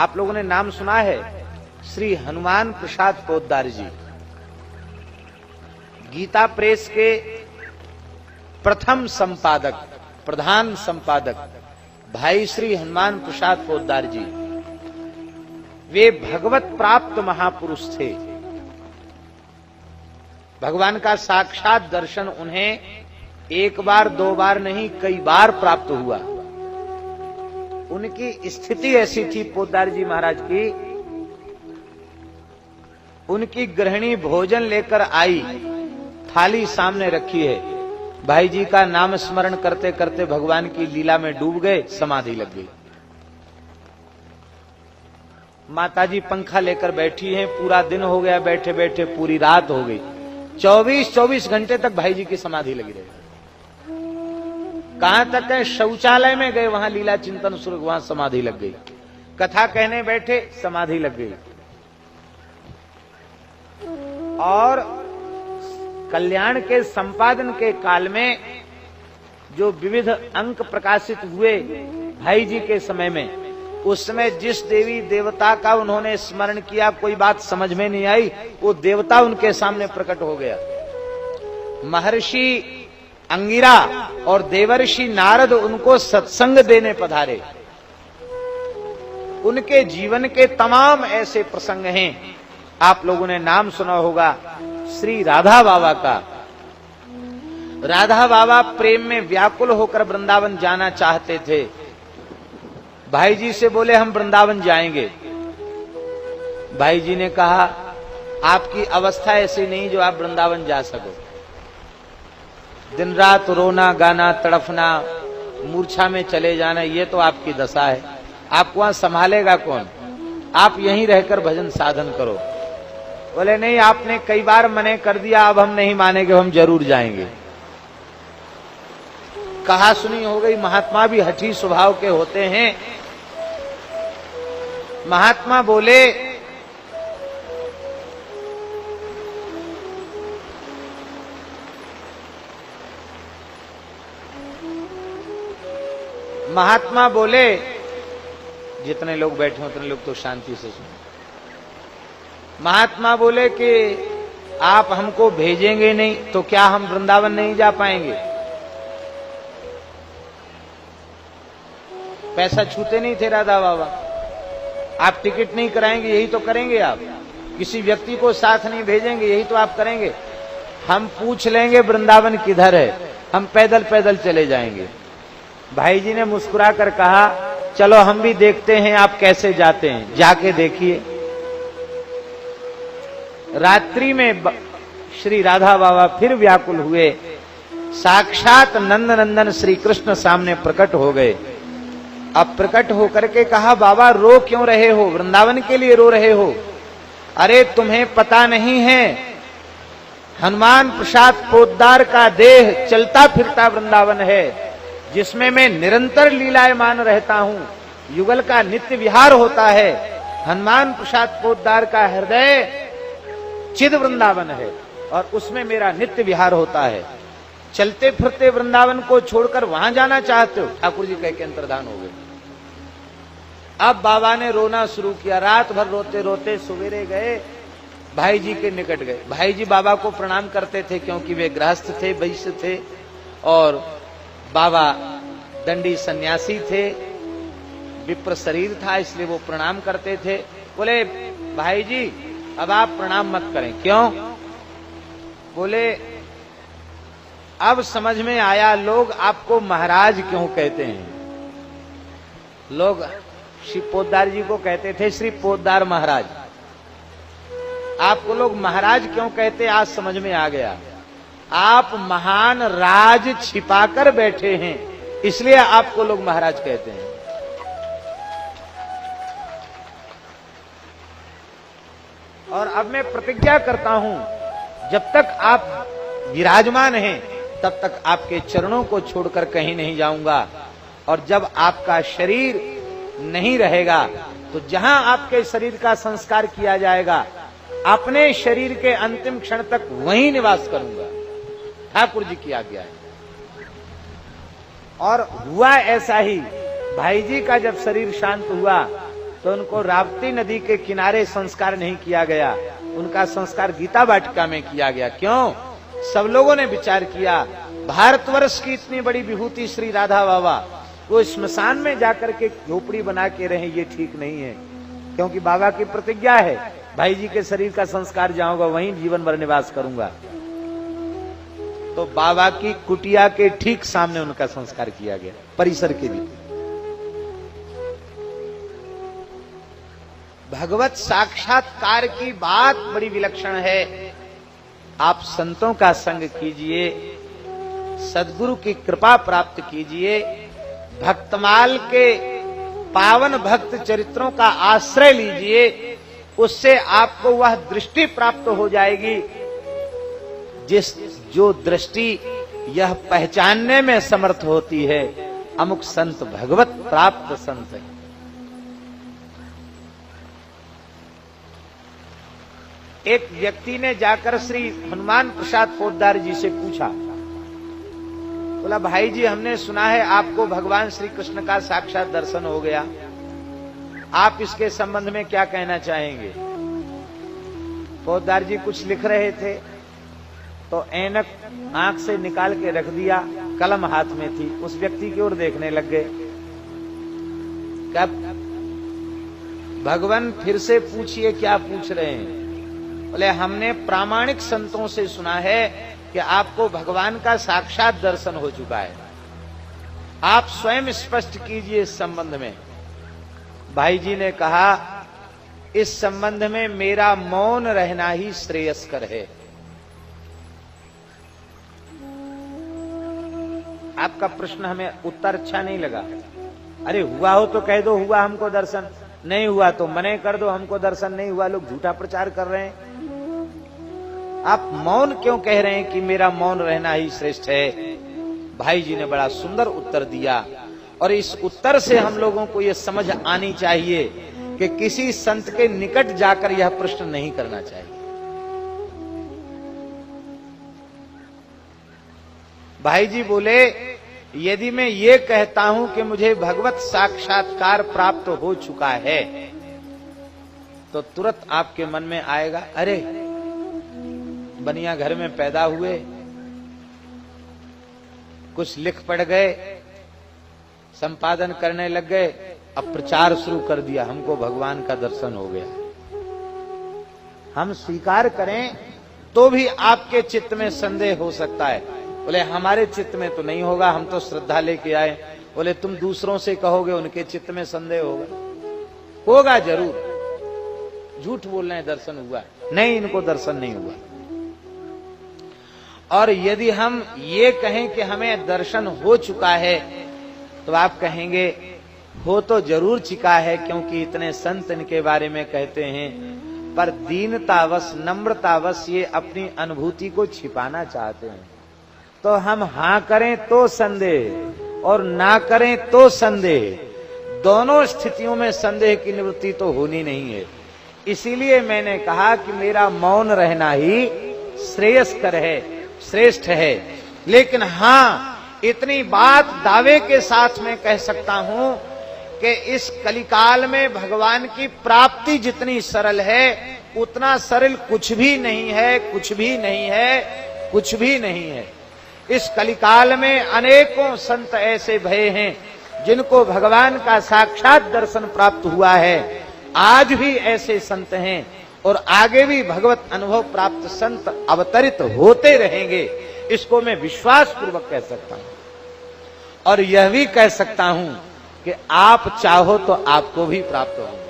आप लोगों ने नाम सुना है श्री हनुमान प्रसाद पोद्दार जी, गीता प्रेस के प्रथम संपादक, प्रधान संपादक भाई श्री हनुमान प्रसाद पोद्दार जी। वे भगवत प्राप्त महापुरुष थे। भगवान का साक्षात दर्शन उन्हें एक बार दो बार नहीं, कई बार प्राप्त हुआ। उनकी स्थिति ऐसी थी पोद्दार जी महाराज की, उनकी गृहिणी भोजन लेकर आई, थाली सामने रखी है, भाई जी का नाम स्मरण करते करते भगवान की लीला में डूब गए, समाधि लग गई। माताजी पंखा लेकर बैठी हैं, पूरा दिन हो गया बैठे बैठे, पूरी रात हो गई, 24 घंटे तक भाई जी की समाधि लगी रही। कहां तक है, शौचालय में गए, वहां लीला चिंतन शुरू, वहां समाधि लग गई। कथा कहने बैठे, समाधि लग गई। और कल्याण के संपादन के काल में जो विविध अंक प्रकाशित हुए भाई जी के समय में, उस समय जिस देवी देवता का उन्होंने स्मरण किया, कोई बात समझ में नहीं आई, वो देवता उनके सामने प्रकट हो गया। महर्षि अंगिरा और देवर्षि नारद उनको सत्संग देने पधारे। उनके जीवन के तमाम ऐसे प्रसंग हैं। आप लोगों ने नाम सुना होगा श्री राधा बाबा का। राधा बाबा प्रेम में व्याकुल होकर वृंदावन जाना चाहते थे। भाई जी से बोले हम वृंदावन जाएंगे। भाई जी ने कहा आपकी अवस्था ऐसी नहीं जो आप वृंदावन जा सको। दिन रात रोना गाना तड़फना, मूर्छा में चले जाना, ये तो आपकी दशा है। आपको वहां संभालेगा कौन? आप यहीं रहकर भजन साधन करो। बोले नहीं, आपने कई बार मने कर दिया, अब हम नहीं मानेंगे, हम जरूर जाएंगे। कहा सुनी हो गई। महात्मा भी हठी स्वभाव के होते हैं। महात्मा बोले जितने लोग बैठे उतने लोग तो शांति से सुनो। महात्मा बोले कि आप हमको भेजेंगे नहीं तो क्या हम वृंदावन नहीं जा पाएंगे? पैसा छूते नहीं थे राधा बाबा। आप टिकट नहीं कराएंगे, यही तो करेंगे आप। किसी व्यक्ति को साथ नहीं भेजेंगे, यही तो आप करेंगे। हम पूछ लेंगे वृंदावन किधर है, हम पैदल पैदल चले जाएंगे। भाई जी ने मुस्कुरा कर कहा चलो हम भी देखते हैं आप कैसे जाते हैं, जाके देखिए। रात्रि में श्री राधा बाबा फिर व्याकुल हुए। साक्षात नंद नंदन श्री कृष्ण सामने प्रकट हो गए। अब प्रकट होकर के कहा बाबा रो क्यों रहे हो, वृंदावन के लिए रो रहे हो? अरे तुम्हें पता नहीं है, हनुमान प्रसाद पोद्दार का देह चलता फिरता वृंदावन है, जिसमें मैं निरंतर लीलायमान रहता हूं, युगल का नित्य विहार होता है। हनुमान प्रसाद पोद्दार का हृदय चिद वृंदावन है और उसमें मेरा नित्य विहार होता है। चलते फिरते वृंदावन को छोड़कर वहां जाना चाहते हो? ठाकुर जी कह के अंतर्धान हो गए। अब बाबा ने रोना शुरू किया। रात भर रोते रोते सवेरे गए, भाई जी के निकट गए। भाई जी बाबा को प्रणाम करते थे क्योंकि वे गृहस्थ थे, वैश्य थे, और बाबा दंडी सन्यासी थे, विप्र शरीर था, इसलिए वो प्रणाम करते थे। बोले भाई जी अब आप प्रणाम मत करें। क्यों? बोले अब समझ में आया लोग आपको महाराज क्यों कहते हैं। लोग श्री पोद्दार जी को कहते थे श्री पोद्दार महाराज। आपको लोग महाराज क्यों कहते, आज समझ में आ गया। आप महान राज छिपाकर बैठे हैं, इसलिए आपको लोग महाराज कहते हैं। और अब मैं प्रतिज्ञा करता हूं, जब तक आप विराजमान हैं तब तक आपके चरणों को छोड़कर कहीं नहीं जाऊंगा, और जब आपका शरीर नहीं रहेगा तो जहां आपके शरीर का संस्कार किया जाएगा, अपने शरीर के अंतिम क्षण तक वहीं निवास करूंगा। ठाकुर जी की आज्ञा है। और हुआ ऐसा ही। भाई जी का जब शरीर शांत हुआ तो उनको राप्ती नदी के किनारे संस्कार नहीं किया गया, उनका संस्कार गीता वाटिका में किया गया। क्यों? सब लोगों ने विचार किया, भारतवर्ष की इतनी बड़ी विभूति श्री राधा बाबा, वो स्मशान में जाकर के झोपड़ी बना के रहे, ये ठीक नहीं है। क्योंकि बाबा की प्रतिज्ञा है, भाई जी के शरीर का संस्कार जाऊंगा वहीं जीवन भर निवास करूंगा। तो बाबा की कुटिया के ठीक सामने उनका संस्कार किया गया, परिसर के भी। भगवत साक्षात्कार की बात बड़ी विलक्षण है। आप संतों का संग कीजिए, सद्गुरु की कृपा प्राप्त कीजिए, भक्तमाल के पावन भक्त चरित्रों का आश्रय लीजिए, उससे आपको वह दृष्टि प्राप्त हो जाएगी जो दृष्टि यह पहचानने में समर्थ होती है, अमुक संत भगवत प्राप्त संत है। एक व्यक्ति ने जाकर श्री हनुमान प्रसाद पोद्दार जी से पूछा, बोला भाई जी हमने सुना है आपको भगवान श्री कृष्ण का साक्षात दर्शन हो गया, आप इसके संबंध में क्या कहना चाहेंगे? पोद्दार जी कुछ लिख रहे थे तो ऐनक आंख से निकाल के रख दिया, कलम हाथ में थी, उस व्यक्ति की ओर देखने लग गए। कब भगवान फिर से पूछिए क्या पूछ रहे हैं? बोले हमने प्रामाणिक संतों से सुना है कि आपको भगवान का साक्षात दर्शन हो चुका है, आप स्वयं स्पष्ट कीजिए इस संबंध में। भाई जी ने कहा इस संबंध में मेरा मौन रहना ही श्रेयस्कर है। आपका प्रश्न हमें उत्तर अच्छा नहीं लगा। अरे हुआ हो तो कह दो हुआ हमको दर्शन, नहीं हुआ तो मने कर दो हमको दर्शन नहीं हुआ। लोग झूठा प्रचार कर रहे हैं, आप मौन क्यों कह रहे हैं कि मेरा मौन रहना ही श्रेष्ठ है? भाई जी ने बड़ा सुंदर उत्तर दिया, और इस उत्तर से हम लोगों को यह समझ आनी चाहिए कि किसी संत के निकट जाकर यह प्रश्न नहीं करना चाहिए। भाई जी बोले यदि मैं ये कहता हूं कि मुझे भगवत साक्षात्कार प्राप्त हो चुका है, तो तुरंत आपके मन में आएगा अरे बनिया घर में पैदा हुए, कुछ लिख पढ़ गए, संपादन करने लग गए, अब प्रचार शुरू कर दिया, हमको भगवान का दर्शन हो गया। हम स्वीकार करें तो भी आपके चित्त में संदेह हो सकता है। बोले हमारे चित्त में तो नहीं होगा, हम तो श्रद्धा लेके आए। बोले तुम दूसरों से कहोगे उनके चित्त में संदेह होगा? होगा जरूर। झूठ बोल रहे हैं दर्शन हुआ, नहीं इनको दर्शन नहीं हुआ। और यदि हम ये कहें कि हमें दर्शन हो चुका है, तो आप कहेंगे हो तो जरूर चुका है, क्योंकि इतने संत इनके बारे में कहते हैं, पर दीनतावश नम्रतावश ये अपनी अनुभूति को छिपाना चाहते हैं। तो हम हाँ करें तो संदेह और ना करें तो संदेह, दोनों स्थितियों में संदेह की निवृत्ति तो होनी नहीं है। इसीलिए मैंने कहा कि मेरा मौन रहना ही श्रेयस्कर है, श्रेष्ठ है। लेकिन हाँ इतनी बात दावे के साथ मैं कह सकता हूं कि इस कलिकाल में भगवान की प्राप्ति जितनी सरल है उतना सरल कुछ भी नहीं है, कुछ भी नहीं है, कुछ भी नहीं है। इस कलिकाल में अनेकों संत ऐसे भये हैं जिनको भगवान का साक्षात दर्शन प्राप्त हुआ है। आज भी ऐसे संत हैं और आगे भी भगवत अनुभव प्राप्त संत अवतरित होते रहेंगे, इसको मैं विश्वास पूर्वक कह सकता हूं। और यह भी कह सकता हूं कि आप चाहो तो आपको भी प्राप्त होगा।